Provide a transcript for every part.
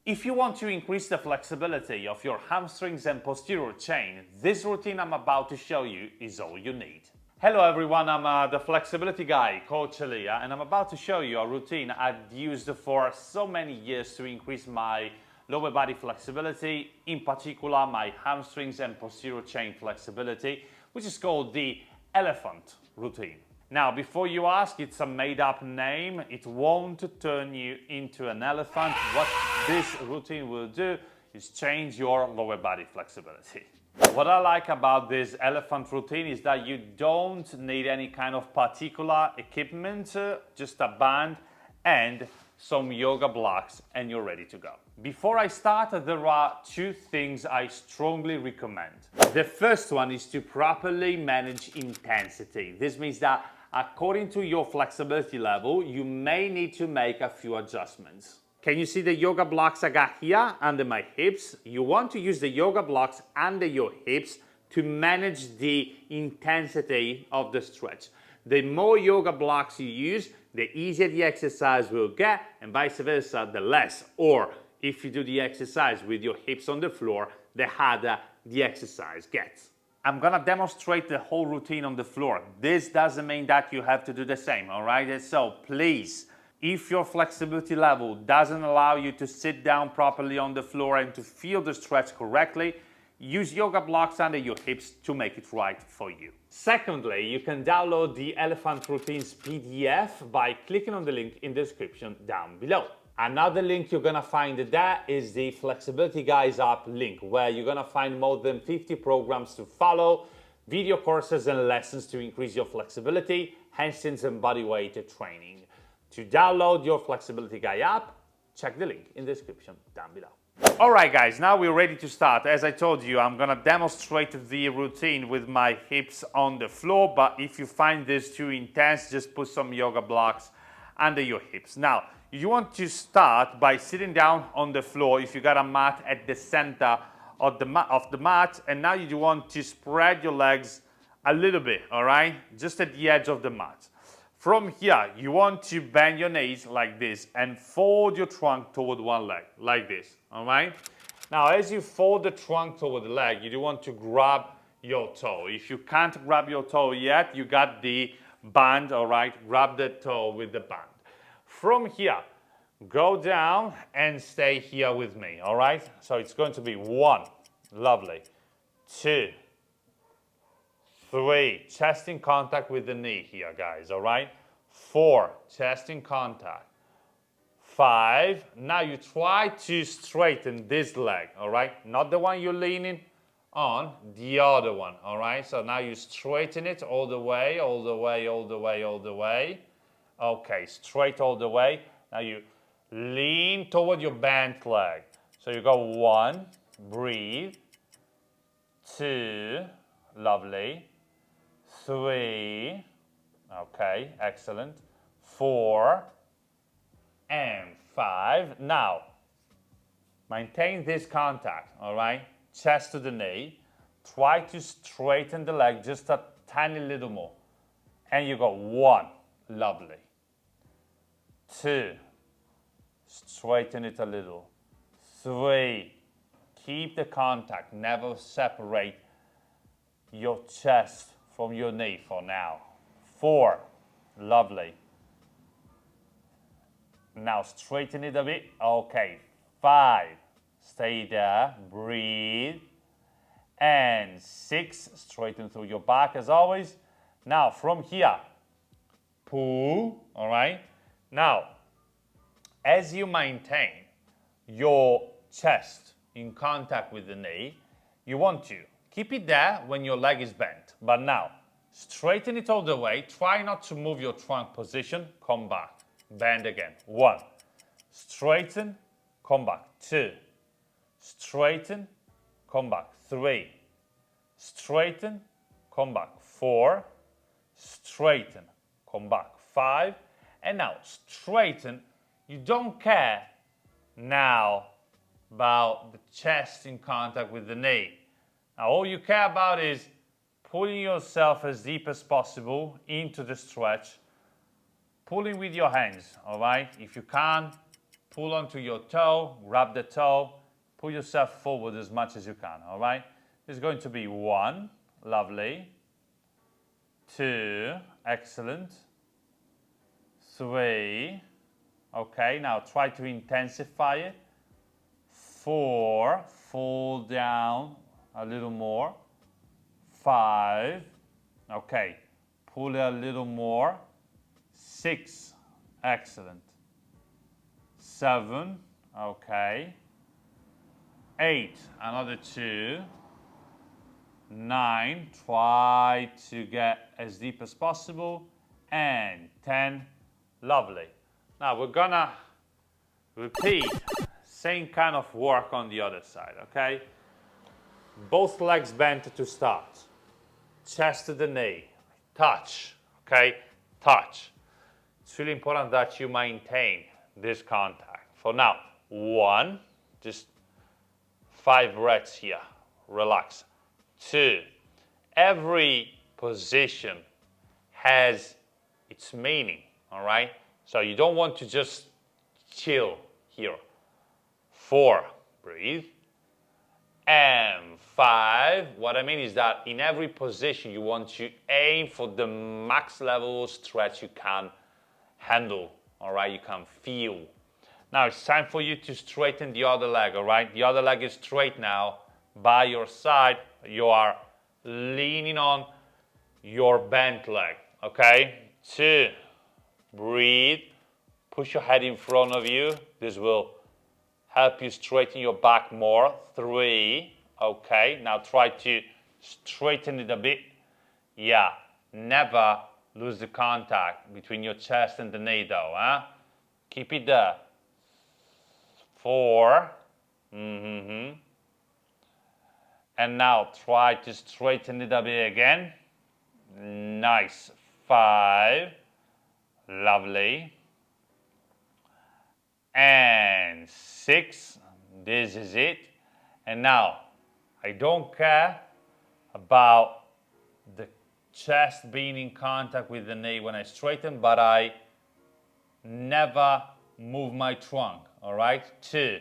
If you want to increase the flexibility of your hamstrings and posterior chain, this routine I'm about to show you is all you need. Hello everyone, I'm the flexibility guy, Coach Elia, and I'm about to show you a routine I've used for so many years to increase my lower body flexibility, in particular my hamstrings and posterior chain flexibility, which is called the elephant routine. Now, before you ask, it's a made-up name. It won't turn you into an elephant. What this routine will do is change your lower body flexibility. What I like about this elephant routine is that you don't need any kind of particular equipment, just a band and some yoga blocks, and you're ready to go. Before I start, there are two things I strongly recommend. The first one is to properly manage intensity. This means that according to your flexibility level, you may need to make a few adjustments. Can you see the yoga blocks I got here under my hips? You want to use the yoga blocks under your hips to manage the intensity of the stretch. The more yoga blocks you use, the easier the exercise will get, and vice versa, the less. Or if you do the exercise with your hips on the floor, the harder the exercise gets. I'm gonna demonstrate the whole routine on the floor. This doesn't mean that you have to do the same, all right? So please, if your flexibility level doesn't allow you to sit down properly on the floor and to feel the stretch correctly, use yoga blocks under your hips to make it right for you. Secondly, you can download the Elephant Routines PDF by clicking on the link in the description down below. Another link you're gonna find there is the Flexibility Guys app link, where you're gonna find more than 50 programs to follow, video courses and lessons to increase your flexibility, hamstrings and bodyweight training. To download your Flexibility Guy app, check the link in the description down below. Alright guys, now we're ready to start. As I told you, I'm gonna demonstrate the routine with my hips on the floor, but if you find this too intense, just put some yoga blocks under your hips. Now, you want to start by sitting down on the floor if you got a mat at the center of the mat, and now you want to spread your legs a little bit, all right? Just at the edge of the mat. From here, you want to bend your knees like this and fold your trunk toward one leg, like this, all right? Now, as you fold the trunk toward the leg, you do want to grab your toe. If you can't grab your toe yet, you got the band, all right? Grab the toe with the band. From here, go down and stay here with me, all right? So it's going to be 1, lovely, 2, 3, chest in contact with the knee here, guys, all right? 4, chest in contact. 5, now you try to straighten this leg, all right? Not the one you're leaning on, the other one, all right? So now you straighten it all the way, all the way, all the way, all the way. Okay, straight all the way. Now you lean toward your bent leg. So you go 1, breathe. 2, lovely. 3, okay, excellent. 4 and 5. Now, maintain this contact, all right? Chest to the knee. Try to straighten the leg just a tiny little more. And you go 1, lovely. 2, straighten it a little. 3, keep the contact, never separate your chest from your knee for now. 4, lovely. Now straighten it a bit. Okay, 5, stay there, breathe. And 6, straighten through your back as always. Now from here, pull, all right? Now, as you maintain your chest in contact with the knee, you want to keep it there when your leg is bent. But now, straighten it all the way. Try not to move your trunk position. Come back. Bend again. 1. Straighten. Come back. 2. Straighten. Come back. 3. Straighten. Come back. 4. Straighten. Come back. 5. And now, straighten. You don't care now about the chest in contact with the knee. Now, all you care about is pulling yourself as deep as possible into the stretch, pulling with your hands, all right? If you can, pull onto your toe, grab the toe, pull yourself forward as much as you can, all right? There's going to be 1, lovely, 2, excellent, 3, okay, now try to intensify it, 4, fall down a little more, 5, okay, pull it a little more, 6, excellent, 7, okay, 8, another 2, 9, try to get as deep as possible, and 10, lovely. Now we're gonna repeat same kind of work on the other side, okay? Both legs bent to start, chest to the knee, touch, okay? Touch. It's really important that you maintain this contact. For now, 1, just 5 breaths here, relax. 2, every position has its meaning, all right? So you don't want to just chill here. 4, breathe. And 5, what I mean is that in every position you want to aim for the max level of stretch you can handle, all right? You can feel. Now it's time for you to straighten the other leg, all right? The other leg is straight now by your side. You are leaning on your bent leg, okay? 2, breathe, push your head in front of you. This will help you straighten your back more. 3, okay, now try to straighten it a bit. Yeah, never lose the contact between your chest and the knee though, huh? Keep it there. 4, and now try to straighten it a bit again. Nice. 5, lovely. And 6, this is it. And now, I don't care about the chest being in contact with the knee when I straighten, but I never move my trunk, all right? 2,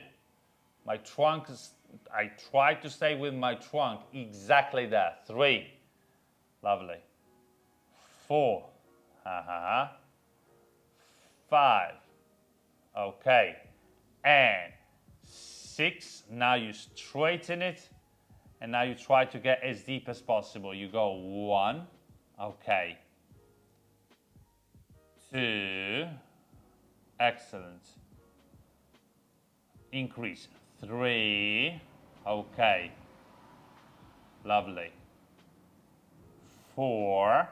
my trunk is, I try to stay with my trunk exactly there. 3, lovely. 4, 5, okay, and 6, now you straighten it, and now you try to get as deep as possible. You go 1, okay, 2, excellent, increase, 3, okay, lovely, 4,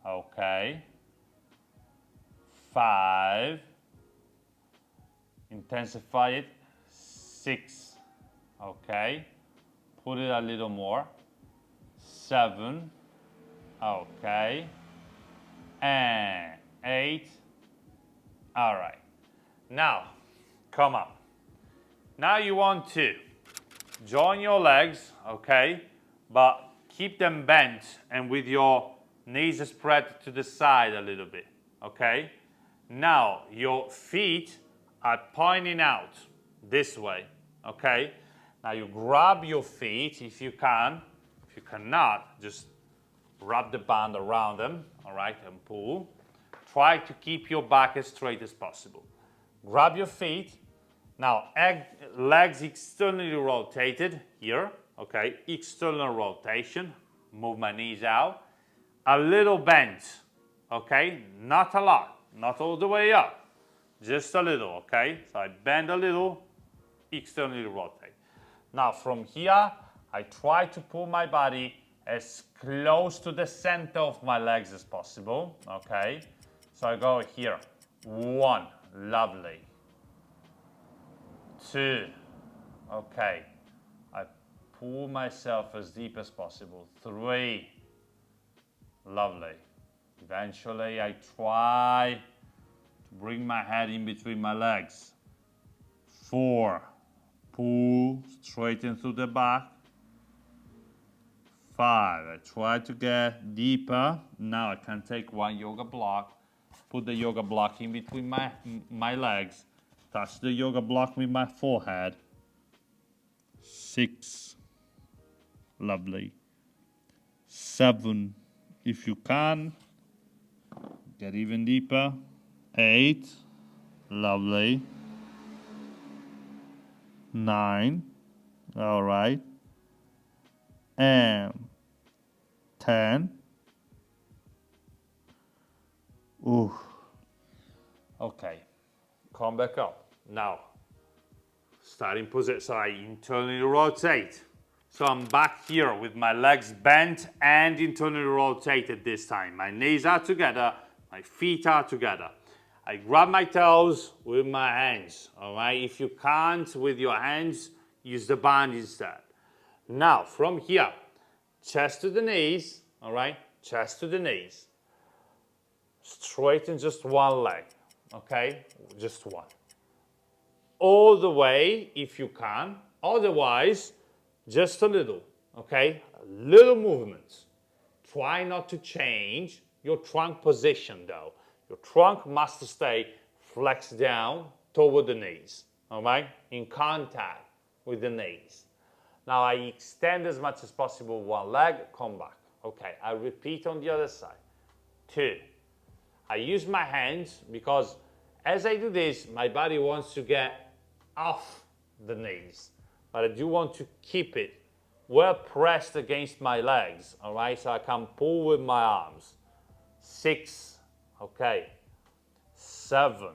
okay, 5, intensify it, 6, okay, put it a little more, 7, okay, and 8, all right. Now, come up. Now you want to join your legs, okay, but keep them bent and with your knees spread to the side a little bit, okay? Now, your feet are pointing out this way, okay? Now you grab your feet if you can. If you cannot, just wrap the band around them, all right, and pull. Try to keep your back as straight as possible. Grab your feet. Now, legs externally rotated here, okay? External rotation. Move my knees out. A little bent, okay? Not a lot, not all the way up. Just a little, okay? So I bend a little, externally rotate. Now from here, I try to pull my body as close to the center of my legs as possible, okay? So I go here, 1, lovely. 2, okay. I pull myself as deep as possible. 3, lovely. Eventually I try to bring my head in between my legs. 4, pull, straighten through the back. 5, I try to get deeper. Now I can take one yoga block, put the yoga block in between my legs. Touch the yoga block with my forehead. 6. Lovely. 7. If you can, get even deeper. 8. Lovely. 9. All right. And 10. Ooh. Okay. Come back up. Now, starting position. So I internally rotate. So I'm back here with my legs bent and internally rotated this time. My knees are together, my feet are together. I grab my toes with my hands, all right? If you can't with your hands, use the band instead. Now, from here, chest to the knees, all right? Chest to the knees. Straighten just one leg, okay? Just one. All the way, if you can. Otherwise, just a little, okay? Little movements. Try not to change your trunk position though. Your trunk must stay flexed down toward the knees, all right? In contact with the knees. Now I extend as much as possible one leg, come back. Okay, I repeat on the other side. 2. I use my hands because as I do this, my body wants to get off the knees. But I do want to keep it well pressed against my legs, all right? So I can pull with my arms. 6, okay. 7,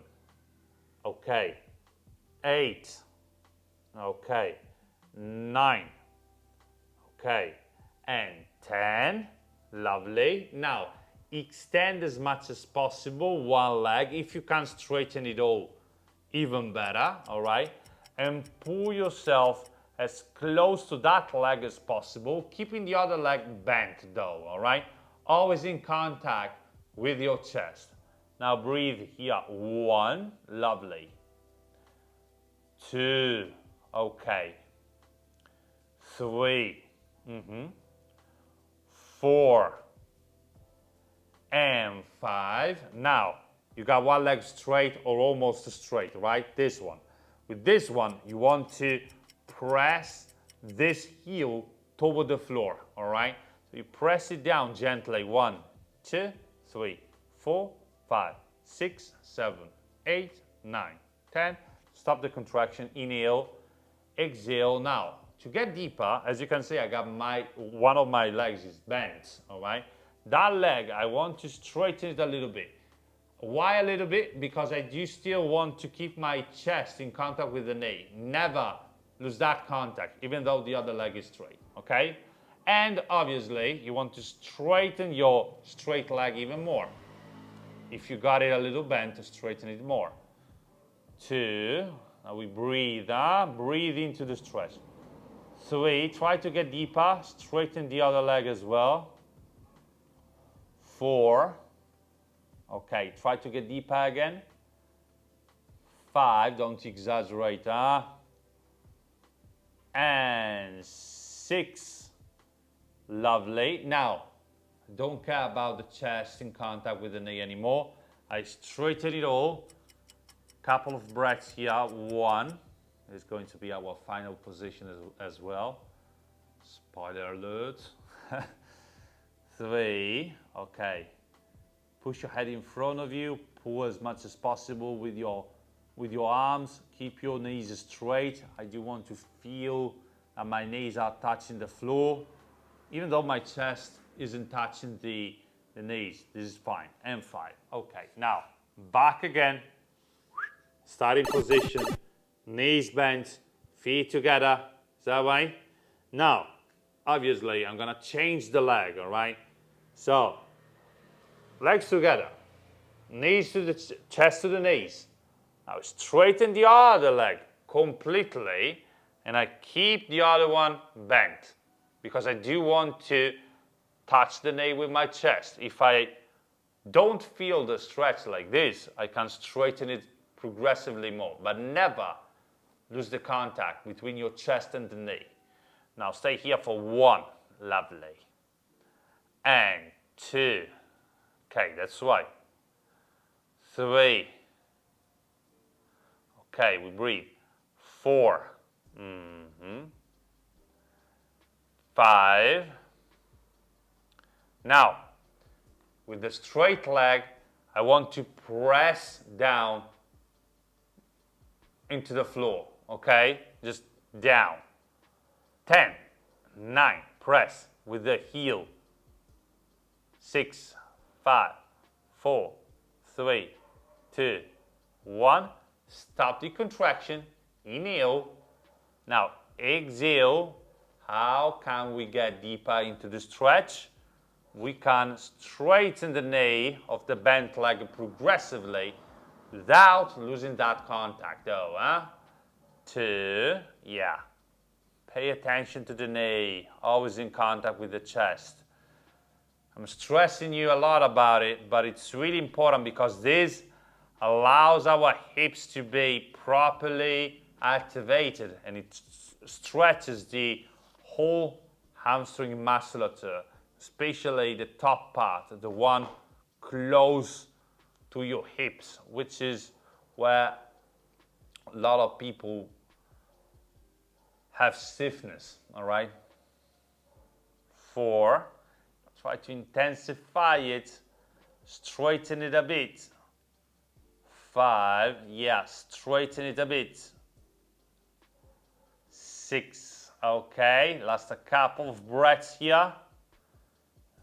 okay. 8, okay. 9, okay. And 10, lovely. Now, extend as much as possible one leg. If you can straighten it all, even better, all right? And pull yourself as close to that leg as possible, keeping the other leg bent though, all right? Always in contact with your chest. Now breathe here. 1, lovely. 2, okay. 3, 4, and 5. Now, you got one leg straight or almost straight, right? This one. With this one, you want to press this heel toward the floor, all right? So you press it down gently. 1, 2, 3, 4, 5, 6, 7, 8, 9, 10. Stop the contraction. Inhale, exhale. Now, to get deeper, as you can see, I got one of my legs is bent, all right? That leg, I want to straighten it a little bit. Why a little bit? Because I do still want to keep my chest in contact with the knee. Never lose that contact, even though the other leg is straight, okay? And obviously, you want to straighten your straight leg even more. If you got it a little bent, to straighten it more. 2, now we breathe, breathe into the stretch. 3, try to get deeper, straighten the other leg as well. 4, okay, try to get deeper again. 5, don't exaggerate, and 6, lovely. Now, don't care about the chest in contact with the knee anymore. I straighten it all. Couple of breaths here. 1 is going to be our final position as well. Spoiler alert. 3, okay. Push your head in front of you. Pull as much as possible with your arms. Keep your knees straight. I do want to feel that my knees are touching the floor. Even though my chest isn't touching the knees, this is fine. And 5. Okay, now back again. Starting position. Knees bent, feet together. Is that right? Now, obviously, I'm gonna change the leg, all right? So, legs together. Knees to the chest to the knees. Now straighten the other leg completely, and I keep the other one bent because I do want to touch the knee with my chest. If I don't feel the stretch like this, I can straighten it progressively more, but never lose the contact between your chest and the knee. Now stay here for 1, lovely, and 2, okay, that's right, 3, Okay, we breathe. 4. 5. Now, with the straight leg, I want to press down into the floor, okay? Just down. 10, 9, press with the heel. 6, 5, 4, 3, 2, 1. Stop the contraction. Inhale. Now, exhale. How can we get deeper into the stretch? We can straighten the knee of the bent leg progressively without losing that contact though, huh? 2, yeah. Pay attention to the knee, always in contact with the chest. I'm stressing you a lot about it, but it's really important because this allows our hips to be properly activated and it stretches the whole hamstring musculature, especially the top part, the one close to your hips, which is where a lot of people have stiffness, all right? 4, try to intensify it, straighten it a bit. 5, yeah, straighten it a bit. 6, okay, last a couple of breaths here.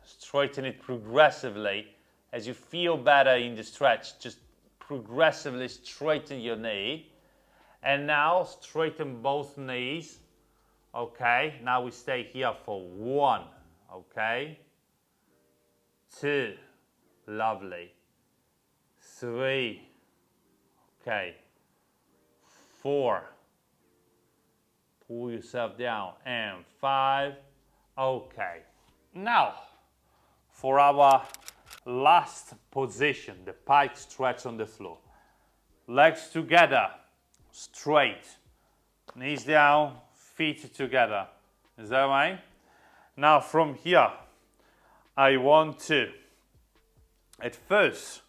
Straighten it progressively. As you feel better in the stretch, just progressively straighten your knee. And now straighten both knees. Okay, now we stay here for 1. Okay. 2, lovely. 3, okay. 4, pull yourself down. And 5, okay. Now, for our last position, the pike stretch on the floor. Legs together, straight. Knees down, feet together. Is that right? Now from here, I want to, at first,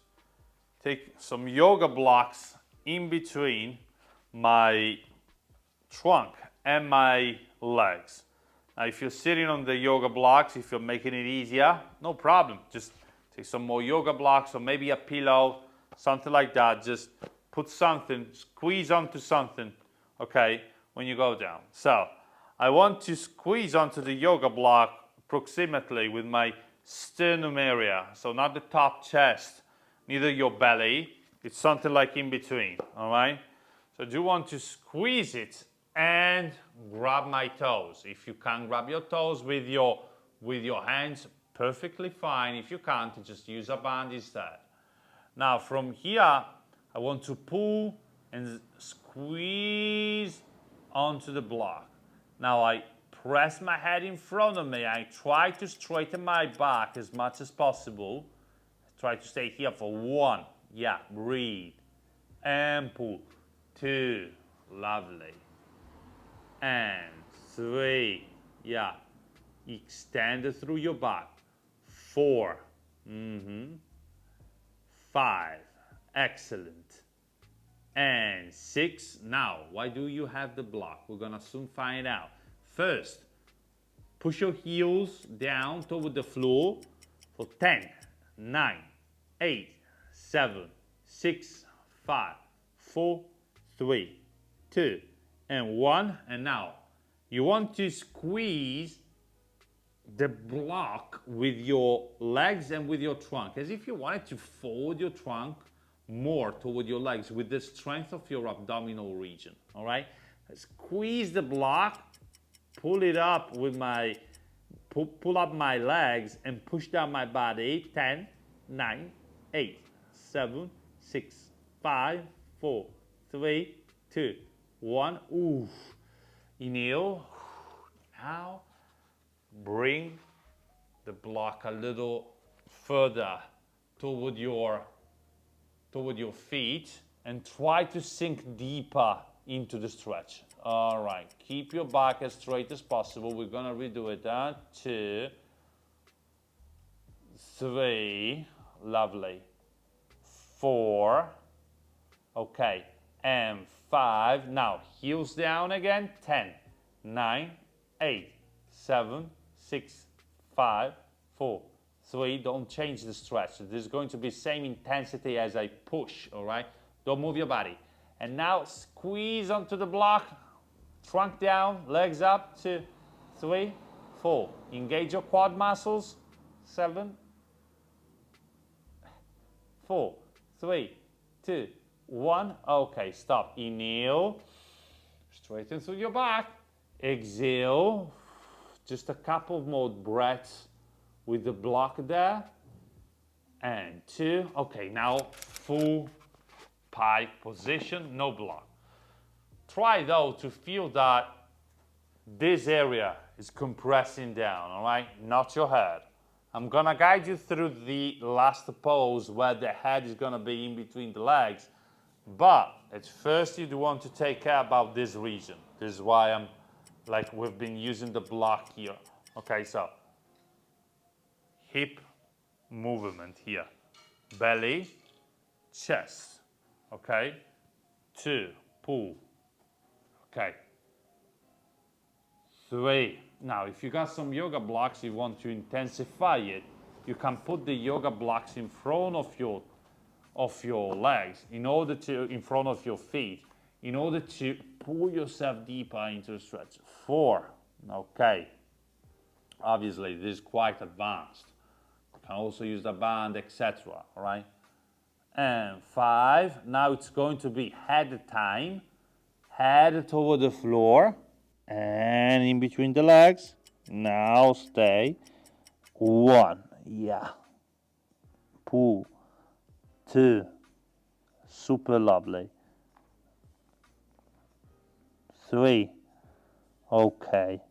take some yoga blocks in between my trunk and my legs. Now, if you're sitting on the yoga blocks, if you're making it easier, no problem. Just take some more yoga blocks or maybe a pillow, something like that. Just put something, squeeze onto something, okay, when you go down. So, I want to squeeze onto the yoga block approximately with my sternum area. So, not the top chest, neither your belly. It's something like in between, all right? So, I do want to squeeze it and grab my toes. If you can't grab your toes with your hands, perfectly fine. If you can't, just use a band instead. Now from here, I want to pull and squeeze onto the block. Now I press my head in front of me. I try to straighten my back as much as possible. Try to stay here for 1. Yeah, breathe. And pull. 2, lovely. And 3, yeah, extend it through your back. 4, 5, excellent. And 6, now, why do you have the block? We're gonna soon find out. First, push your heels down toward the floor for 10, 9, 8, 7, 6, 5, 4, 3, 2, and 1. And now you want to squeeze the block with your legs and with your trunk, as if you wanted to fold your trunk more toward your legs with the strength of your abdominal region. All right, squeeze the block, pull it up with my pull up my legs and push down my body. 10, 9, 8, 7, 6, 5, 4, 3, 2, 1. Ooh. Inhale. Now bring the block a little further toward your feet and try to sink deeper into the stretch. All right, keep your back as straight as possible. We're gonna redo it. 2, 3, lovely. 4, okay, and 5. Now, heels down again. 10, 9, 8, 7, 6, 5, 4, 3. Don't change the stretch. This is going to be same intensity as I push, all right? Don't move your body. And now squeeze onto the block. Trunk down, legs up. 2, 3, 4. Engage your quad muscles. 7, 4, 3, 2, 1. Okay, stop. Inhale. Straighten through your back. Exhale. Just a couple more breaths with the block there. And 2. Okay, now full pike position, no block. Try though to feel that this area is compressing down, all right? Not your head. I'm gonna guide you through the last pose where the head is gonna be in between the legs. But at first you do want to take care about this region. This is why we've been using the block here. Okay, so hip movement here. Belly, chest. Okay, 2, pull. Okay, 3. Now, if you got some yoga blocks, you want to intensify it, you can put the yoga blocks in front of your legs, in front of your feet, in order to pull yourself deeper into the stretch. 4. Okay. Obviously, this is quite advanced. You can also use the band, etc. All right. And 5. Now it's going to be head time. Head toward the floor. And in between the legs. Now stay. 1. Yeah. Pull. 2. Super lovely. 3. Okay.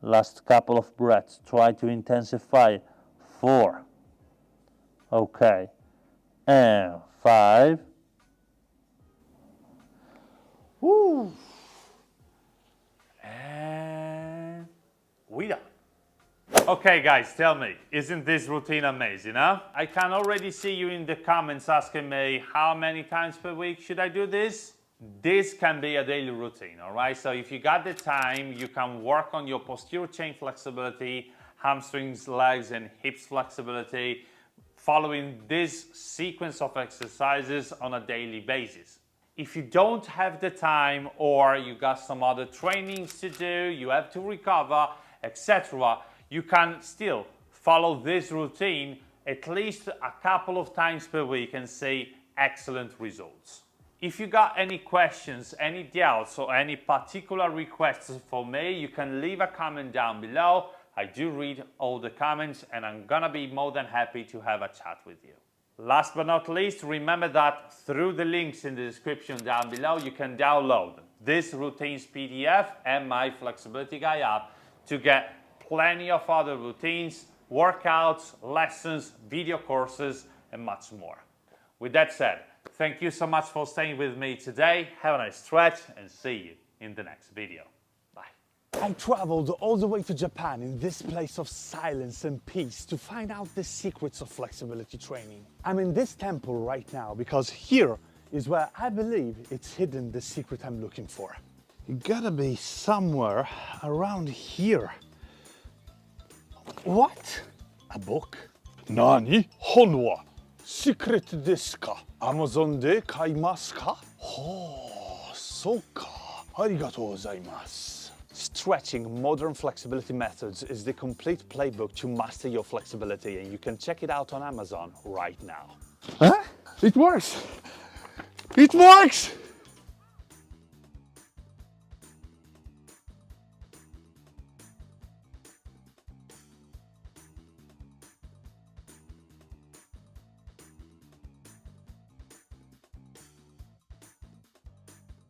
Last couple of breaths. Try to intensify. 4. Okay. And 5. Woo. And we done. Okay guys, tell me, isn't this routine amazing, huh? I can already see you in the comments asking me how many times per week should I do this? This can be a daily routine, all right? So if you got the time, you can work on your posterior chain flexibility, hamstrings, legs, and hips flexibility, following this sequence of exercises on a daily basis. If you don't have the time or you got some other trainings to do, you have to recover, etc., you can still follow this routine at least a couple of times per week and see excellent results. If you got any questions, any doubts, or any particular requests for me, you can leave a comment down below. I do read all the comments and I'm gonna be more than happy to have a chat with you. Last but not least, remember that through the links in the description down below, you can download this routines PDF and my Flexibility Guy app to get plenty of other routines, workouts, lessons, video courses, and much more. With that said, thank you so much for staying with me today. Have a nice stretch and see you in the next video. I traveled all the way to Japan in this place of silence and peace to find out the secrets of flexibility training. I'm in this temple right now because here is where I believe it's hidden the secret I'm looking for. It gotta be somewhere around here. What? A book? Nani? Honwa? Secret desu ka? Amazon de kaimasu ka? Oh, so ka. Arigatou gozaimasu. Stretching Modern Flexibility Methods is the complete playbook to master your flexibility, and you can check it out on Amazon right now. Huh? It works! It works!